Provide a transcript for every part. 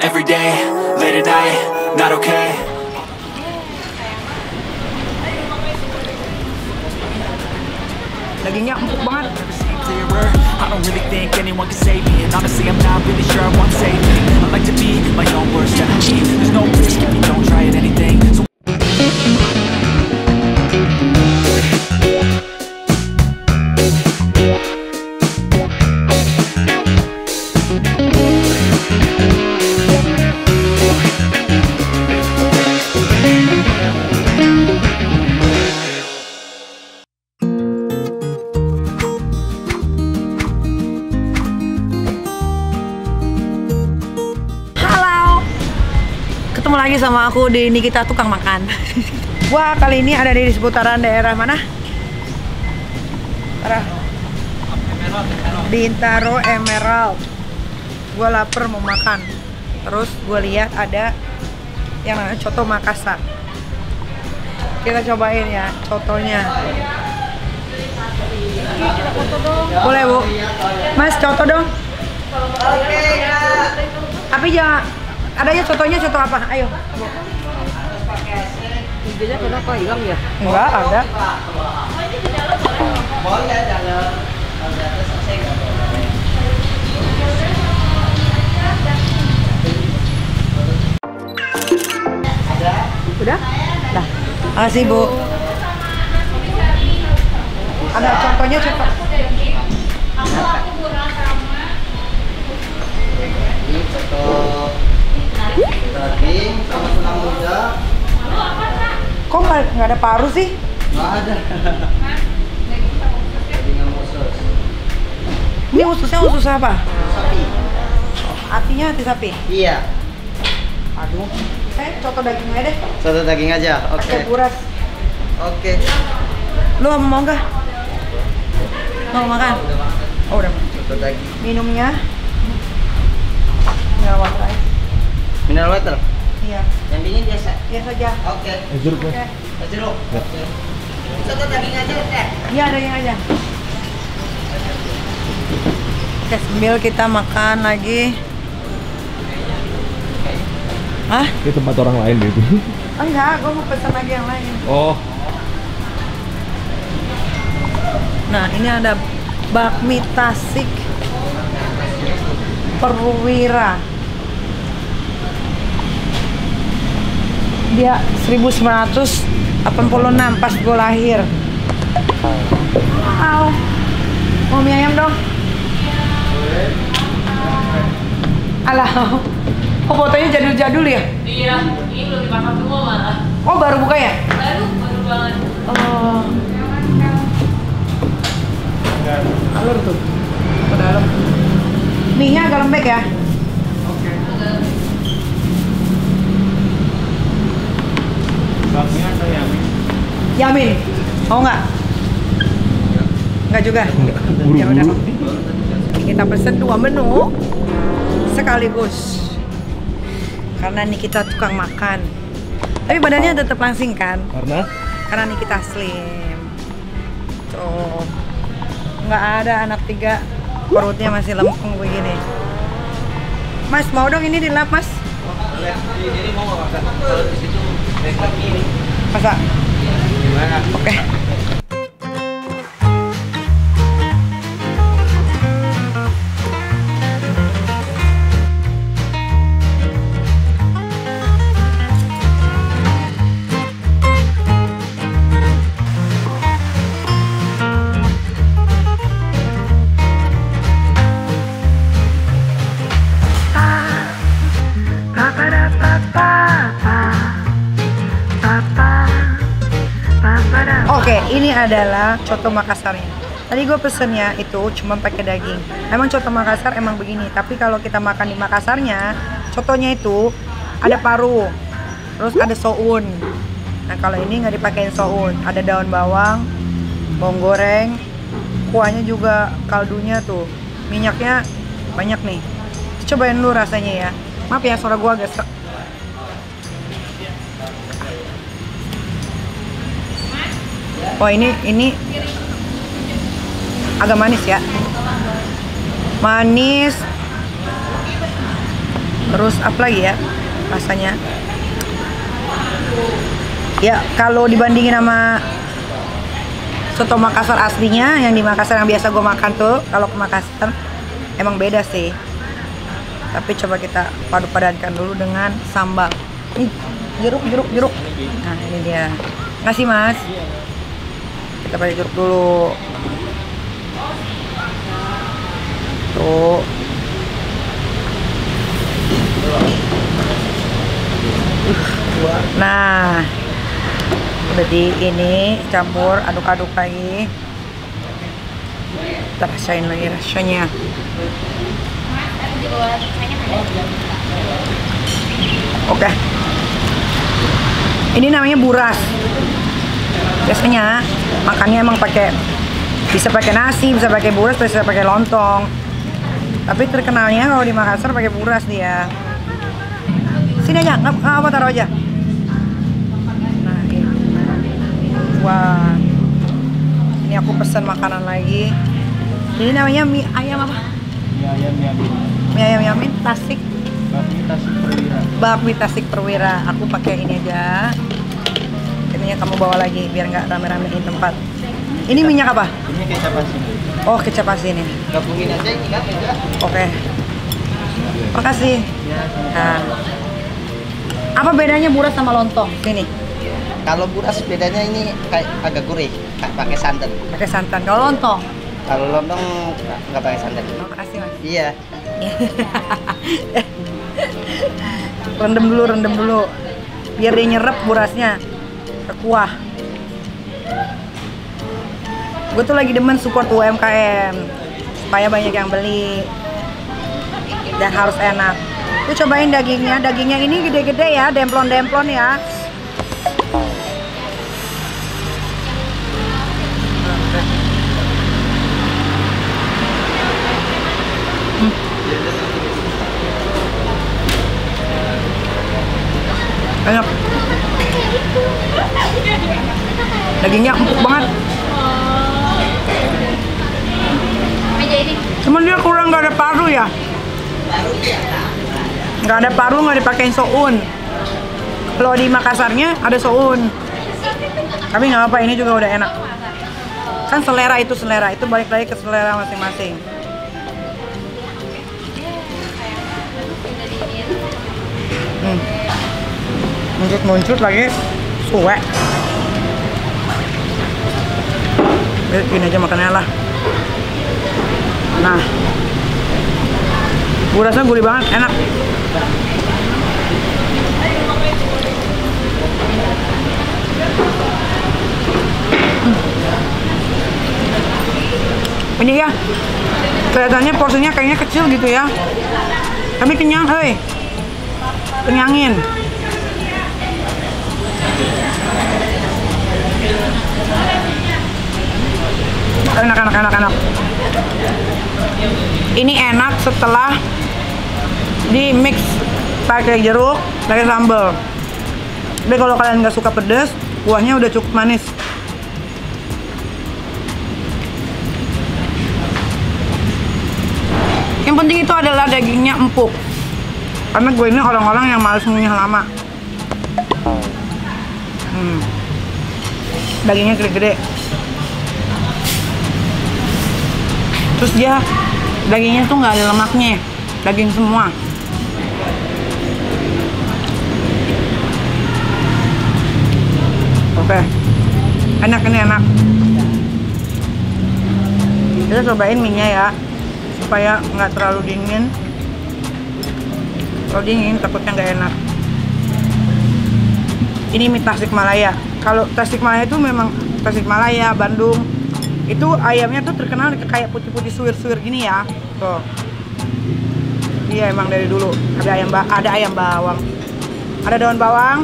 every day, late at night, not okay. Dagingnya empuk banget. Clearer, I don't really think anyone can save me, and honestly I'm not really sure I want to save me. I like to be my own worst enemy. There's no risk if you don't try at anything. So ketemu lagi sama aku di Nikita Tukang Makan. Gua kali ini ada di seputaran daerah mana? Bintaro Emerald. Gua lapar mau makan. Terus gue lihat ada yang namanya coto Makassar. Kita cobain ya cotonya. Boleh Bu? Mas coto dong. Tapi jangan. Adanya cotonya coto apa? Ayo. Videonya kenapa hilang ya? Enggak ada. Udah? Dah. Makasih Bu. Ada contohnya coto. Ini coto daging sama tulang muda. Kok nggak ada paru sih? Nggak ada. Daging sama usus. Ini ususnya usus apa? Sapi. Hatinya hati sapi? Iya. Aduh. Coto daging aja deh. Coto daging aja. Oke. Pakai buras. Oke. Lu mau nggak? Mau makan? Oh udah. Coto daging. Minumnya? Mineral water aja. Mineral water. Iya. Yang dingin biasa. Biasa aja. Oke. Jeruk Oke. Jeruk. Oke. Coto daging aja teh. Iya daging aja. Oke, sambil kita makan lagi. Hah? Ini tempat orang lain deh itu. Enggak, gue mau pesan lagi yang lain. Oh. Nah, ini ada bakmi Tasik Perwira. Dia 1986 pas gue lahir. Wow. Mau mie ayam dong? Alah. Oh, fotonya jadul-jadul ya? Iya, ini belum dipasang semua malah. Oh, baru buka ya? Baru banget. Oh. Alur tuh. Ke dalam. Mie-nya agak lembek ya? Oke. Bakminya atau yamin? Yamin. Mau nggak? Nggak juga? Ya udah. Kita pesen 2 menu sekaligus. Karena nih kita tukang makan. Tapi badannya tetap langsing kan? Karena nih kita slim. Tuh. Nggak ada anak 3 perutnya masih lempeng begini. Mas, mau dong ini dilap, Mas? Jadi mau nggak makan? Kalau di situ bengkel kiri. Masa? Gimana? Oke. Oke, ini adalah coto Makassarnya. Tadi gue pesennya itu cuma pakai daging. Emang coto Makassar emang begini, tapi kalau kita makan di Makassarnya, cotonya itu ada paru, terus ada soun. Nah kalau ini nggak dipakein soun, ada daun bawang, bawang goreng, kuahnya juga kaldunya tuh, minyaknya banyak nih. Cobain dulu rasanya ya. Maaf ya suara gue agak serak. Oh ini agak manis ya, manis. Terus apa lagi ya rasanya? Ya kalau dibandingin sama soto Makassar aslinya, yang di Makassar yang biasa gue makan tuh, kalau ke Makassar emang beda sih. Tapi coba kita padu-padankan dulu dengan sambal. Nih, jeruk. Nah ini dia. Ngasih mas. Kita pakai jeruk dulu. Tuh. Nah, udah ini campur, aduk-aduk lagi. Kita rasain lagi rasanya. Oke. Ini namanya buras. Biasanya makannya emang bisa pakai nasi, bisa pakai buras, bisa pakai lontong. Tapi terkenalnya kalau di Makassar pakai buras dia. Sini aja, nggak apa taruh aja. Nah, ini. Wah, ini aku pesan makanan lagi. Ini namanya mie ayam apa? Mie ayam Yamin. Mie ayam Yamin, Tasik. Bakmi Tasik Perwira. Bakmi Tasik Perwira. Aku pakai ini aja. Ininya kamu bawa lagi biar nggak rame-ramein tempat. Ini minyak apa? Ini kecap asin. Oh, kecap asin ini. Gabungin aja ini kan aja. Oke. Makasih. Nah. Apa bedanya buras sama lontong? Sini. Kalau buras bedanya ini kayak agak gurih, pakai santan. Pakai santan. Kalau lontong? Kalau lontong nggak pakai santan. Oh, makasih mas. Iya. rendem dulu. Biar dia nyerap burasnya ke kuah. Gue tuh lagi demen support UMKM supaya banyak yang beli dan harus enak. Lu cobain dagingnya ini gede-gede ya, demplon-demplon ya. Enak. Dagingnya empuk banget. Cuman dia kurang nggak ada paru ya. Nggak ada paru, nggak dipakein soun. Kalau di Makassarnya ada soun. Tapi nggak apa, ini juga udah enak. Kan selera itu balik lagi ke selera masing-masing. Muncul lagi, suwe. Gini aja makannya lah. Nah, burasnya gurih banget, enak. Ini ya, kelihatannya porsinya kayaknya kecil gitu ya. Tapi kenyang, kenyangin. Enak. Ini enak setelah di mix pakai jeruk, pakai sambal. Tapi kalau kalian nggak suka pedas, kuahnya udah cukup manis. Yang penting itu adalah dagingnya empuk. Karena gue ini orang-orang yang males ngunyah lama. Dagingnya gede-gede. Terus dia dagingnya tuh nggak ada lemaknya, daging semua. Oke, enak, ini enak. Kita cobain mie-nya ya, supaya nggak terlalu dingin. Kalau dingin takutnya nggak enak. Ini mie Tasikmalaya. Kalau Tasikmalaya itu memang Tasikmalaya, Bandung. Itu ayamnya tuh terkenal kayak putih-putih suwir-suwir gini ya. Tuh. Iya emang dari dulu ada ayam bawang. Ada daun bawang,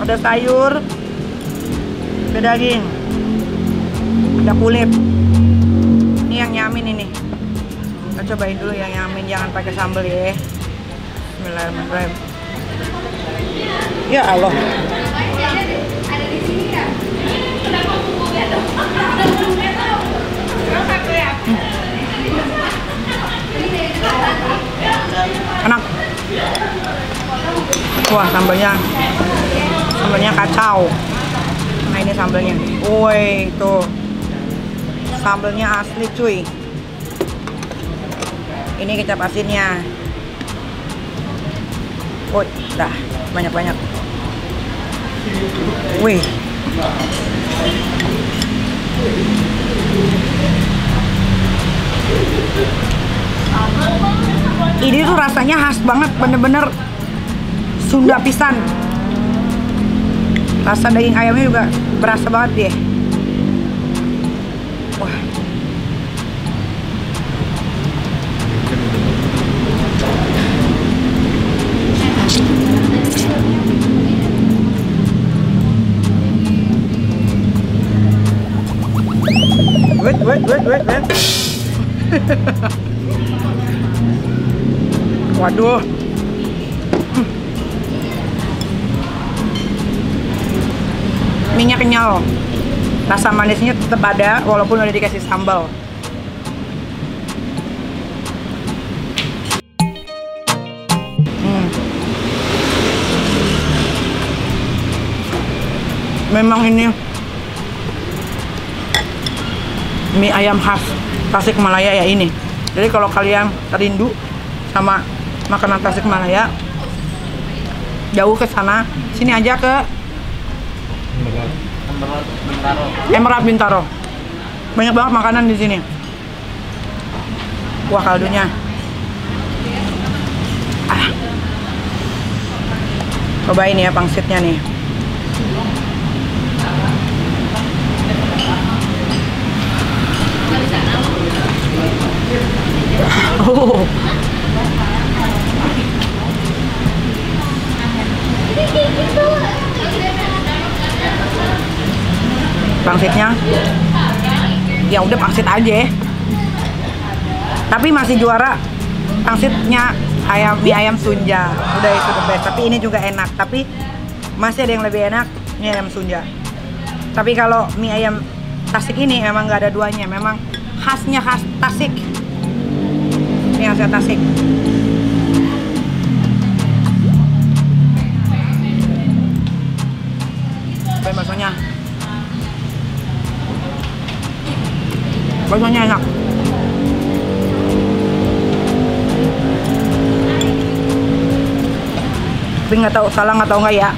ada sayur, ada daging, ada kulit. Ini yang Yamin ini. Kita cobain dulu yang Yamin, jangan pakai sambal ya. Bismillahirrahmanirrahim. Ya Allah. Enak. Wah, sambalnya kacau. Nah, ini sambalnya. Woi, tuh. Sambalnya asli, cuy. Ini kecap asinnya. Woi, dah banyak-banyak. Wih. Ini tuh rasanya khas banget, bener-bener Sunda pisan. Rasa daging ayamnya juga berasa banget deh. Wah. Wait. Waduh. Minyak kenyal. Rasa manisnya tetap ada walaupun udah dikasih sambal. Memang ini mie ayam khas Tasikmalaya ya ini. Jadi kalau kalian rindu sama makanan Tasikmalaya, jauh ke sana, sini aja ke Emerald Bintaro. Banyak banget makanan di sini. Wah, kaldunya. Cobain ya pangsitnya nih. Oh. Pangsitnya ya udah pangsit aja, tapi masih juara pangsitnya mie ayam Sunja, udah itu the best. Tapi ini juga enak, tapi masih ada yang lebih enak, mie ayam Sunja. Tapi kalau mie ayam Tasik ini memang nggak ada duanya, memang khasnya khas Tasik. Ini khasnya Tasik. Coba baksonya. Baksonya enak. Tapi nggak tahu salah nggak tahu nggak ya.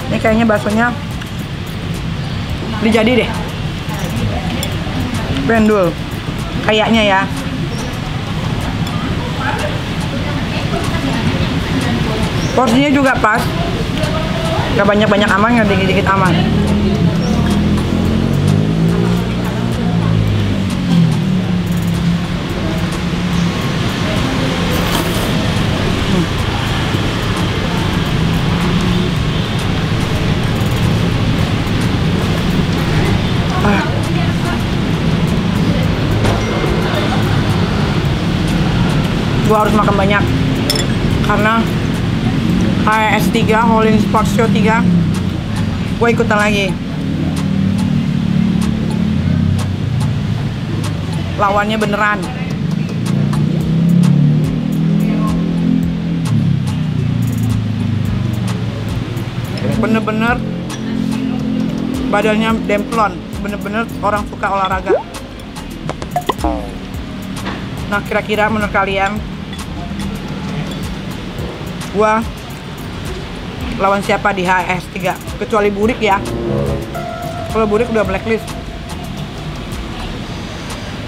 Ini kayaknya baksonya dijadi deh. Pendul. Kayaknya ya. Porsinya juga pas. Gak banyak-banyak aman, gak dikit-dikit aman. Gua harus makan banyak karena HES 3 Halloween Sports Show 3 gue ikutan lagi. Lawannya beneran. Bener-bener badannya demplon, bener-bener orang suka olahraga. Nah, kira-kira menurut kalian gua lawan siapa di HES 3? Kecuali Burik ya. Kalau Burik udah blacklist.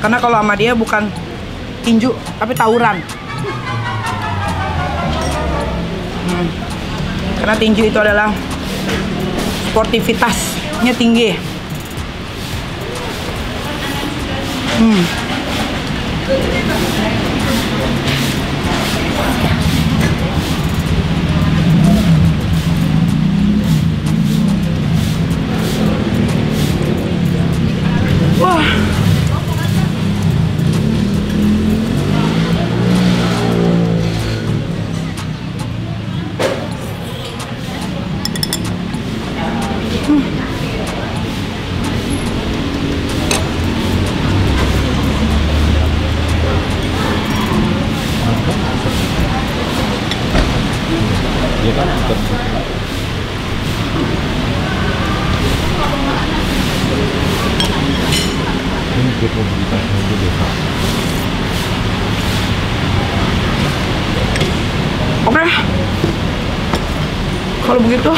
Karena kalau sama dia bukan tinju, tapi tawuran. Karena tinju itu adalah sportivitasnya tinggi. Wah. Oke, kalau begitu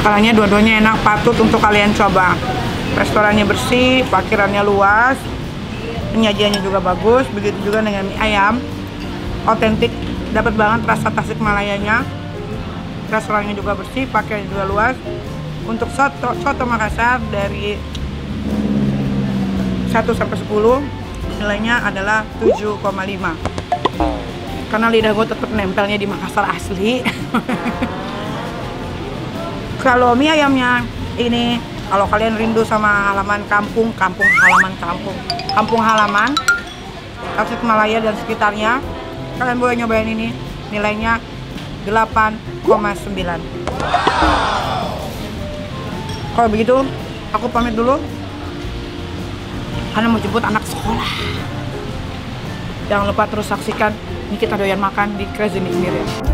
makanannya dua-duanya enak, patut untuk kalian coba. Restorannya bersih, parkirannya luas, penyajiannya juga bagus. Begitu juga dengan mie ayam, otentik, dapat banget rasa Tasikmalayanya. Restorannya juga bersih, parkirannya juga luas. Untuk soto Makassar dari 1 sampai 10 nilainya adalah 7,5 karena lidah gue tetap nempelnya di Makassar asli. Kalau mie ayamnya ini, kalau kalian rindu sama halaman kampung halaman Tasikmalaya dan sekitarnya, kalian boleh nyobain ini. Nilainya 8,9. Kalau begitu aku pamit dulu karena mau jemput anak sekolah. Jangan lupa terus saksikan Nikita Doyan Makan di Crazy Nick Miriam.